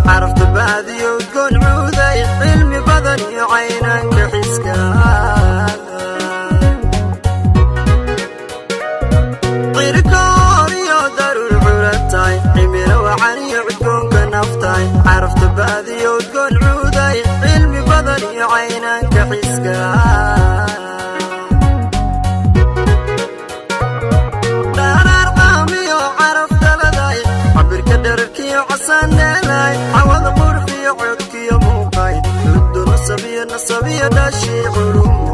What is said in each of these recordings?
عرفت بعدي وتكون عودي علمي بدني وعينك حسكان غير كوري ودار العرتاي عميرة وعني عدكون كنفتاي عرفت بعدي وتكون عودي علمي بدني وعينك حسكان عوض غرفي عودك يا موقعي ردو نصبية داشي علوم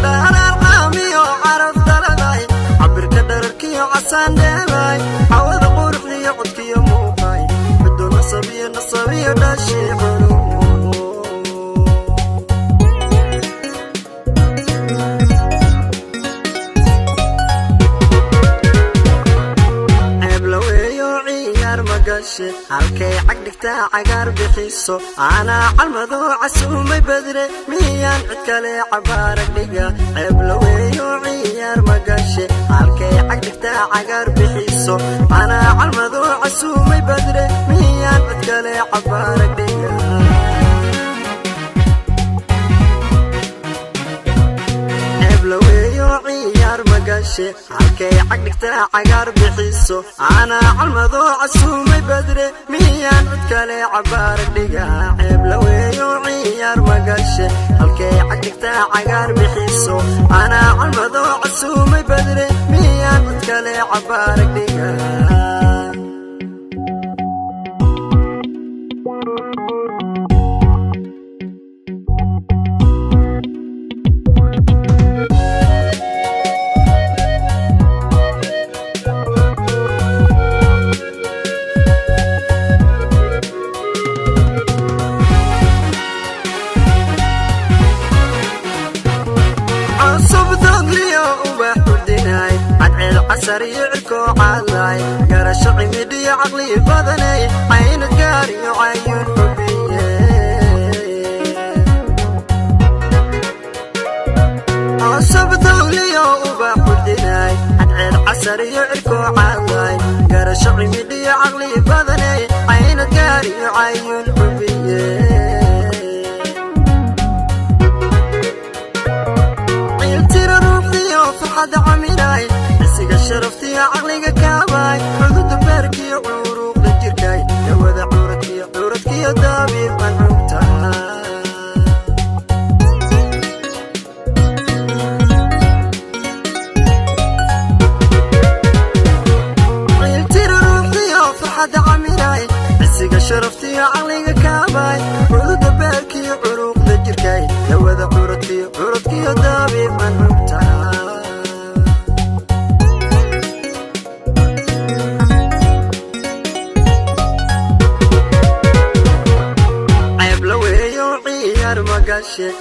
دار القامي وعرف دلداي عبر كدرك يا عسان دلاي عوض غرفي عودك يا موقعي ردو نصبية داشي علوم halkay cagdhigta cagaar bixiso ana calmado casuumay badre miyaan cid kale cabaarag dhiga ceeb la weeyo ciyaar magashe halkay cagdhigta cagaar bixiso ana calmado casuumay badre miyaan cid kale cabaarag dhiga halkay cagdhigta cagaar bixiso ana calmado casuumay badre miyaan cid kale cabaarag dhiga ceeb la weeyo ciyaar magashe halkay cagdhigta cagaar bixiso ana calmado casuumay badre miyaan cid kale cabaarag dhiga سريعكو عالي قرش عميدي عقلي بدني عين القاري وعيون حبية عصب دولي وبحردناي عدعيل عسريعكو عالي قرش عميدي عقلي بدني عين القاري وعيون حبية عيلتي روحي وفرحة عميناي شرفتي عقلك كاباي حدود باركي عروق للجركاي يا وذا عورتك يا دابير منعوتها عيلتي روحي وفرحة عميناي عسيق شرفتي عقلك كاباي حدود باركي عروق للجركاي يا وذا عورتك يا دابير منعوتها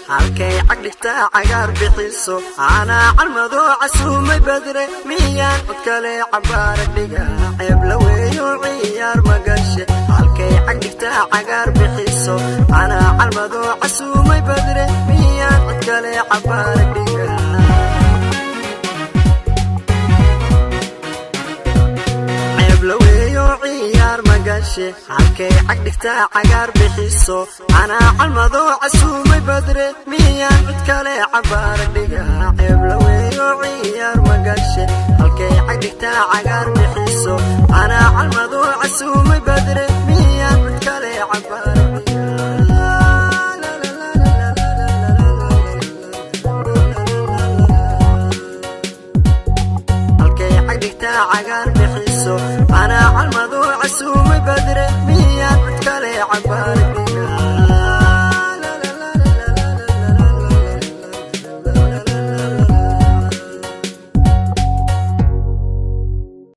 halkay cagdhigta cagaar bixiso ana calmado casuumay badre miyaan cid kale cabaarag dhiga ceeb la weeyo ciyaar magashe halkay cagdhigta cagaar bixiso ana calmado casuumay badre miyaan cid kale cabaarag dhiga ceeb la weeyo ciyaar magashe halkay cagdhigta cagaar bixiso ana calmado casuumay badre miyaan cid kale cabaarag dhiga ceeb la weeyo ciyaar magashe halkay cagdhigta cagaar bixiso ana calmado casuumay badre miyaan cid kale cabaarag dhiga halkay cagdhigta cagaar